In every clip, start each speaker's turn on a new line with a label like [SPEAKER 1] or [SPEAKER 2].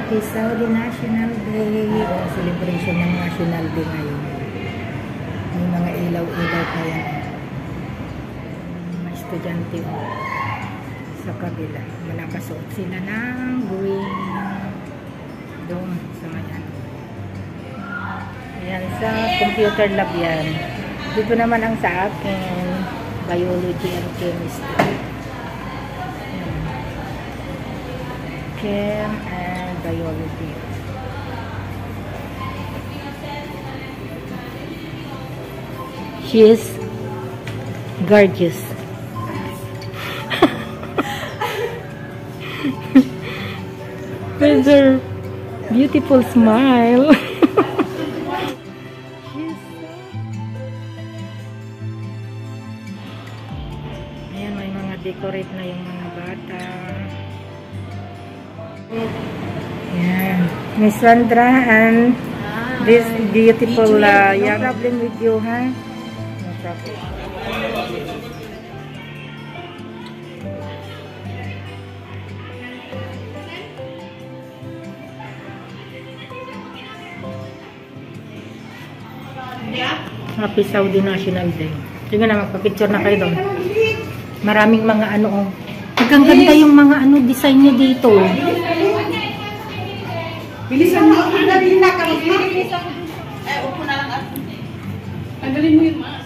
[SPEAKER 1] Happy Saudi National Day. Celebration ng National Day ngayon. May mga ilaw-ilaw pa yan. Mga estudyante sa kabila. Nakasuot sila ng green. Doon sa mayan. Ayan sa computer lab yan. Dito naman ang sa akin. Biology and chemistry. Chem and biology. She is gorgeous. With her beautiful smile. Ayan, may mga decorate na yung mga bata. Ayan. Miss Sandra and this beautiful young. No problem with you, ha? No problem. Happy Saudi National Day. Sige na, magpa-picture na kayo doon. Maraming mga ano, oh. Ang ganda yung mga ano, design niya dito.
[SPEAKER 2] Bilisan mo, upo na rin na ka. Ay, upo na lang ako. Tanggalin mo yun, ma.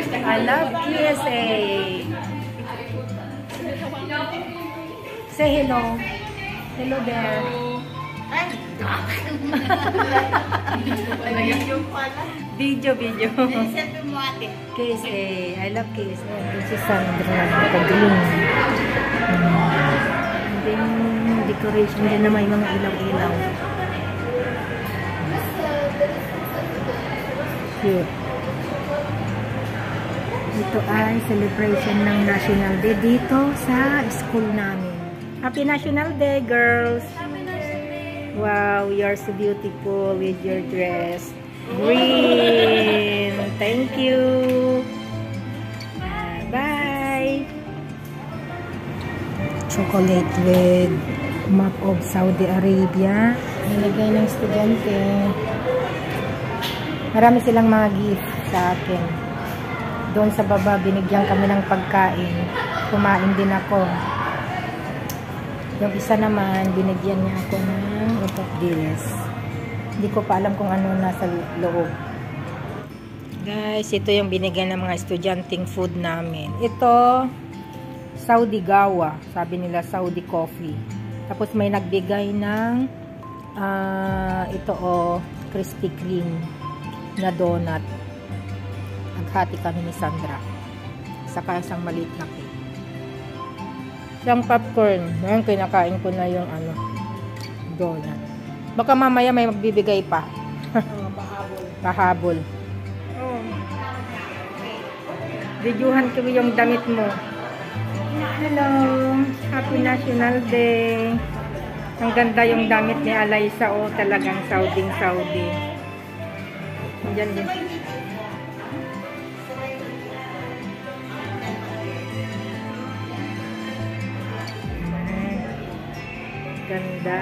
[SPEAKER 1] I love KSA. Say hello. Hello there. Video. KSA. I love KSA. This is Sandra. Pag-green. And then, decoration din na may mga ilaw-ilaw. Cute. Ito ay celebration ng National Day dito sa school namin. Happy National Day, girls! Wow, you're so beautiful with your dress. Green! Thank you! Bye! Chocolate with map of Saudi Arabia. Nilagay ng estudyante. Marami silang mga gift sa akin. Doon sa baba, binigyan kami ng pagkain. Kumain din ako. Yung isa naman, binigyan niya ako ng utot dilis. Hindi ko pa alam kung ano nasa loob. Guys, ito yung binigyan ng mga estudyanteng food namin. Ito, Saudi Gawa. Sabi nila, Saudi Coffee. Tapos may nagbigay ng ito Krispy Kreme na donut. Naghati kami ni Sandra. Saka isang maliit na cake. Isang popcorn. Ngayon, kinakain ko na yung donut. Baka mamaya may magbibigay pa. Pahabol. Videohan ko yung damit mo. Hello. Happy National Day. Ang ganda yung damit ni Alaysa. Oh, talagang Saudi. Diyan din. Ganda.